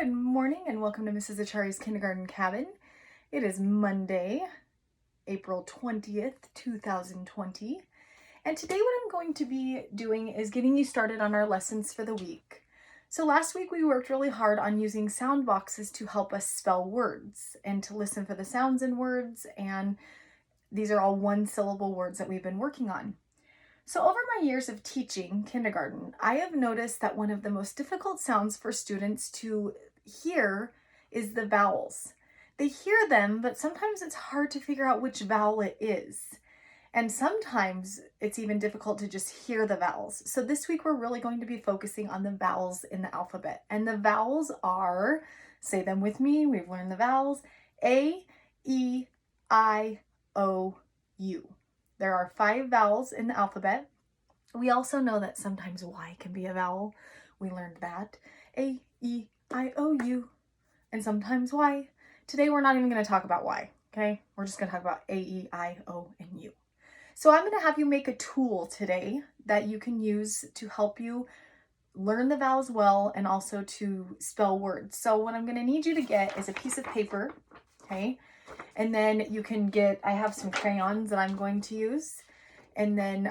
Good morning and welcome to Mrs. Achari's Kindergarten Cabin. It is Monday, April 20th, 2020. And today what I'm going to be doing is getting you started on our lessons for the week. So last week we worked really hard on using sound boxes to help us spell words and to listen for the sounds in words. And these are all one-syllable words that we've been working on. So over my years of teaching kindergarten, I have noticed that one of the most difficult sounds for students to hear is the vowels. They hear them, but sometimes it's hard to figure out which vowel it is. And sometimes it's even difficult to just hear the vowels. So this week we're really going to be focusing on the vowels in the alphabet. And the vowels are, say them with me, we've learned the vowels, A, E, I, O, U. There are 5 vowels in the alphabet. We also know that sometimes Y can be a vowel. We learned that. A, E, I, O, U. And sometimes Y. Today we're not even going to talk about Y, okay? We're just going to talk about A, E, I, O, and U. So I'm going to have you make a tool today that you can use to help you learn the vowels well and also to spell words. So what I'm going to need you to get is a piece of paper, okay? And then you can get, I have some crayons that I'm going to use. And then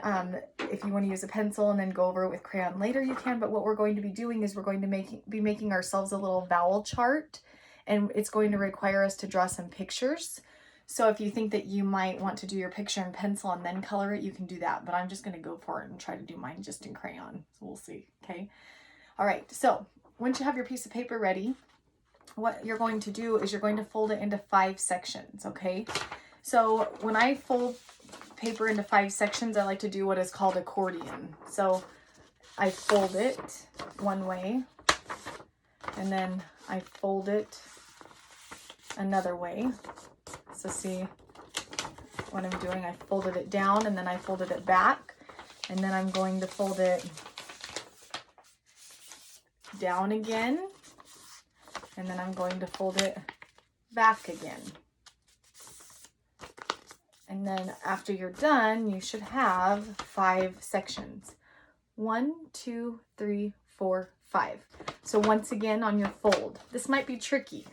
if you want to use a pencil and then go over it with crayon later, you can. But what we're going to be doing is we're going to be making ourselves a little vowel chart. And it's going to require us to draw some pictures. So if you think that you might want to do your picture in pencil and then color it, you can do that. But I'm just going to go for it and try to do mine just in crayon. So we'll see, okay? All right, so once you have your piece of paper ready, what you're going to do is you're going to fold it into 5 sections, okay? So when I fold paper into 5 sections, I like to do what is called accordion. So I fold it one way, and then I fold it another way. So see what I'm doing? I folded it down, and then I folded it back, and then I'm going to fold it down again, and then I'm going to fold it back again. And then after you're done, you should have 5 sections. 1, 2, 3, 4, 5. So once again on your fold, this might be tricky.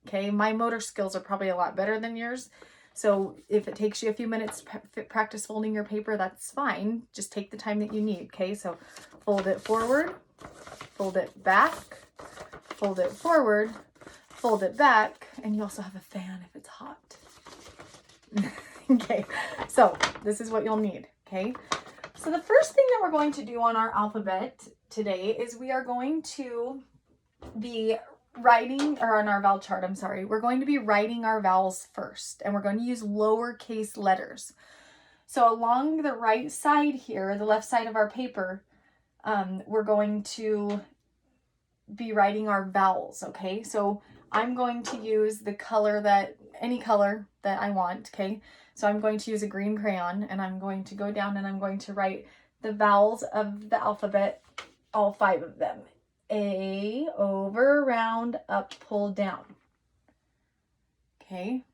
Okay, my motor skills are probably a lot better than yours. So if it takes you a few minutes to practice folding your paper, that's fine. Just take the time that you need. Okay, so fold it forward, fold it back, fold it forward, fold it back, and you also have a fan if it's hot. Okay, so this is what you'll need, okay? So the first thing that we're going to do on our alphabet today is we are going to be writing, or on our vowel chart, I'm sorry, we're going to be writing our vowels first, and we're going to use lowercase letters. So along the right side here, the left side of our paper, we're going to be writing our vowels, okay? So I'm going to use the color that, any color that I want, okay? So I'm going to use a green crayon, and I'm going to go down and I'm going to write the vowels of the alphabet, all 5 of them. A, over, round, up, pull, down. Okay.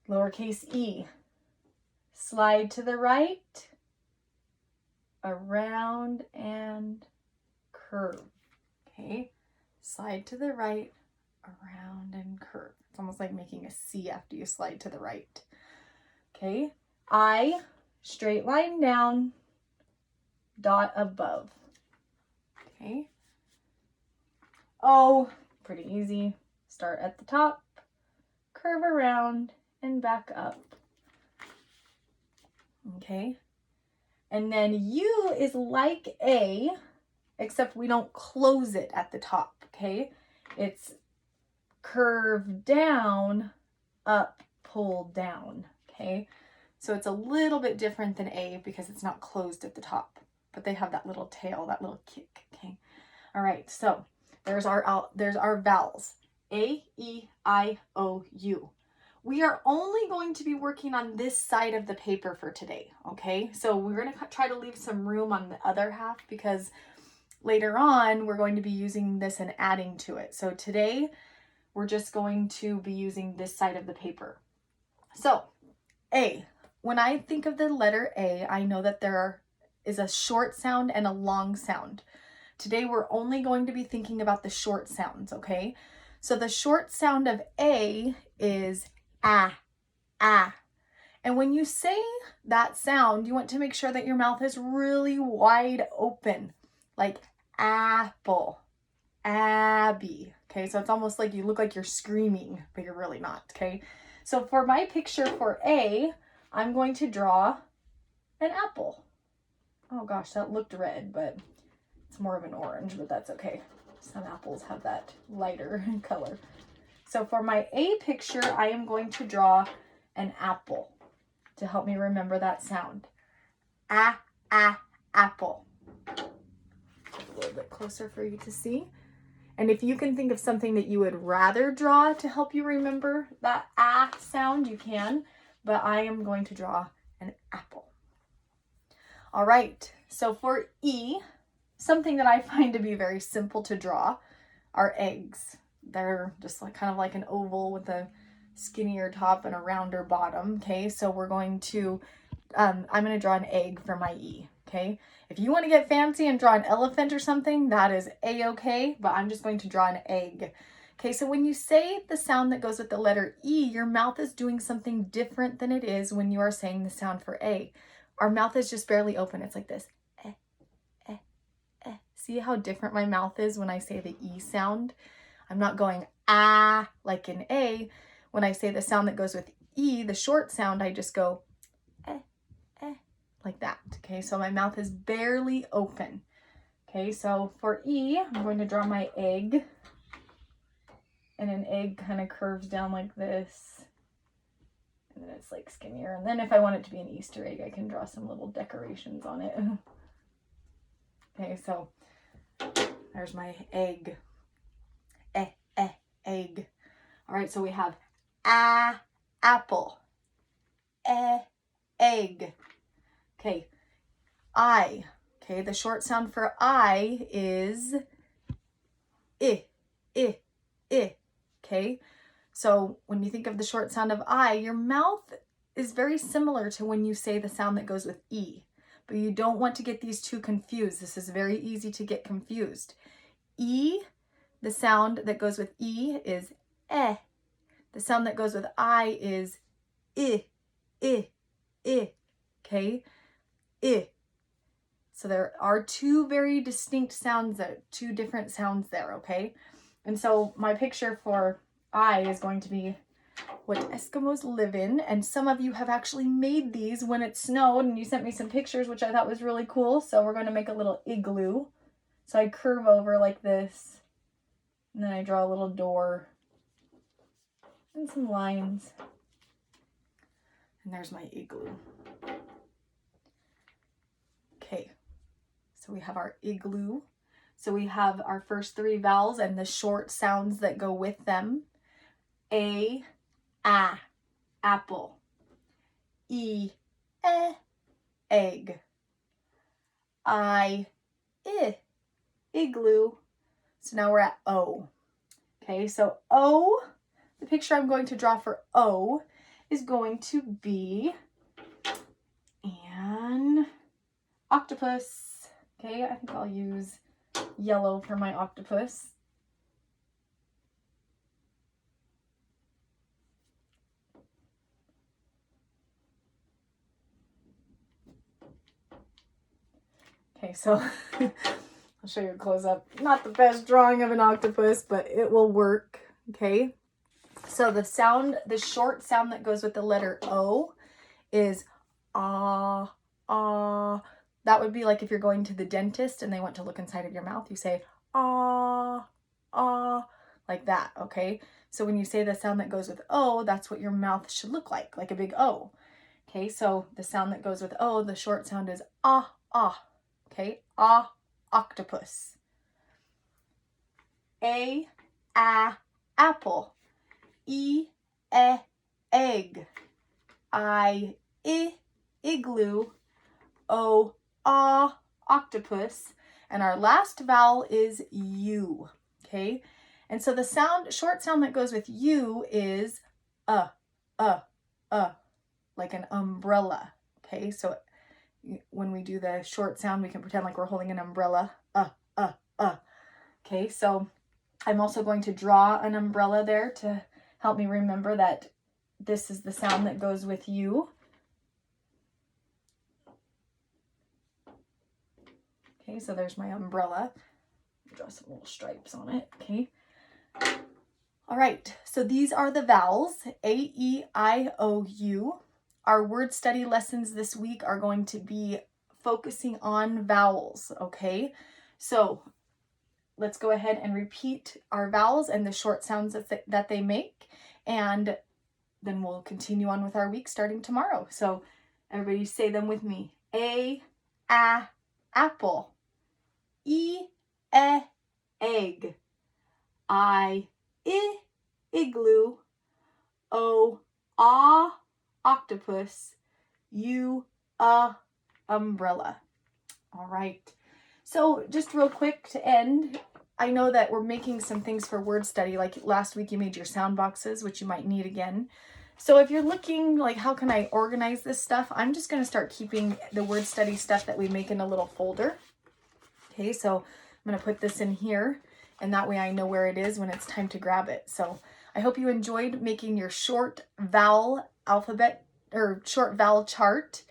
Lowercase e, slide to the right, around, and curve. Okay. Slide to the right, around, and curve. It's almost like making a C after you slide to the right. Okay. I, straight line down, dot above. Okay. O, pretty easy. Start at the top, curve around, and back up. Okay. And then U is like A, except we don't close it at the top, okay? It's curve down, up, pull down, okay? So it's a little bit different than A because it's not closed at the top, but they have that little tail, that little kick, okay? All right, so there's our vowels, A, E, I, O, U. We are only going to be working on this side of the paper for today, okay? So we're going to try to leave some room on the other half because later on we're going to be using this and adding to it. So today we're just going to be using this side of the paper. So A, when I think of the letter A, I know that there is a short sound and a long sound. today we're only going to be thinking about the short sounds, okay? So the short sound of A is ah, ah. And when you say that sound, you want to make sure that your mouth is really wide open, like apple, Abby. Okay, so it's almost like you look like you're screaming, but you're really not, okay? So for my picture for A, I'm going to draw an apple. Oh gosh, that looked red, but it's more of an orange, but that's okay. Some apples have that lighter color. So for my A picture, I am going to draw an apple to help me remember that sound. Apple. A little bit closer for you to see. And if you can think of something that you would rather draw to help you remember that sound, you can, but I am going to draw an apple. All right, so for E, something that I find to be very simple to draw are eggs. They're just like kind of like an oval with a skinnier top and a rounder bottom, okay? So we're going to, I'm going to draw an egg for my E, okay? If you want to get fancy and draw an elephant or something, that is a-okay, but I'm just going to draw an egg. Okay, so when you say the sound that goes with the letter E, your mouth is doing something different than it is when you are saying the sound for A. Our mouth is just barely open. It's like this. Eh, eh, eh. See how different my mouth is when I say the E sound? I'm not going ah like in A. When I say the sound that goes with E, the short sound, I just go like that. Okay, so my mouth is barely open. Okay, so for E, I'm going to draw my egg. And an egg kind of curves down like this. And then it's like skinnier. And then if I want it to be an Easter egg, I can draw some little decorations on it. Okay, so there's my egg. Egg. All right, so we have apple. Egg. Okay, I. Okay, the short sound for I is I. Okay, so when you think of the short sound of I, your mouth is very similar to when you say the sound that goes with E, but you don't want to get these two confused. This is very easy to get confused. E, the sound that goes with E is eh. The sound that goes with I is I. Okay, I. So there are two very distinct sounds, two different sounds there, okay? And so my picture for I is going to be what Eskimos live in. And some of you have actually made these when it snowed, and you sent me some pictures, which I thought was really cool. So we're going to make a little igloo. So I curve over like this, and then I draw a little door and some lines. And there's my igloo. Okay, so we have our igloo. So we have our first three vowels and the short sounds that go with them. A, apple. E, egg. I, igloo. So now we're at O. Okay, so O, the picture I'm going to draw for O is going to be an octopus. Okay, I think I'll use yellow for my octopus. Okay, so I'll show you a close-up. Not the best drawing of an octopus, but it will work, okay? So the sound, the short sound that goes with the letter O is ah, ah. That would be like if you're going to the dentist and they want to look inside of your mouth, you say ah, ah, like that, okay? So when you say the sound that goes with O, that's what your mouth should look like a big O. Okay, so the sound that goes with O, the short sound is ah, ah. Okay, octopus. A, apple. E, egg. I, igloo. O, octopus. And our last vowel is U. Okay, and so the short sound that goes with U is like an umbrella. Okay, so when we do the short sound, we can pretend like we're holding an umbrella. Okay, so I'm also going to draw an umbrella there to help me remember that this is the sound that goes with you. Okay, so there's my umbrella. Draw some little stripes on it, okay? All right, so these are the vowels, A, E, I, O, U. Our word study lessons this week are going to be focusing on vowels, okay? So let's go ahead and repeat our vowels and the short sounds that they make, and then we'll continue on with our week starting tomorrow. So everybody say them with me. A, apple. E, egg. I, igloo. O, octopus. U, umbrella. All right. So just real quick to end, I know that we're making some things for word study. Like last week you made your sound boxes, which you might need again. So if you're looking like, how can I organize this stuff? I'm just going to start keeping the word study stuff that we make in a little folder. Okay, so I'm going to put this in here, and that way I know where it is when it's time to grab it. So I hope you enjoyed making your short vowel alphabet or short vowel chart.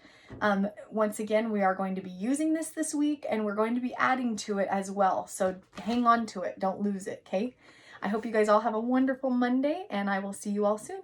Once again, we are going to be using this week, and we're going to be adding to it as well. So hang on to it. Don't lose it, okay? I hope you guys all have a wonderful Monday, and I will see you all soon.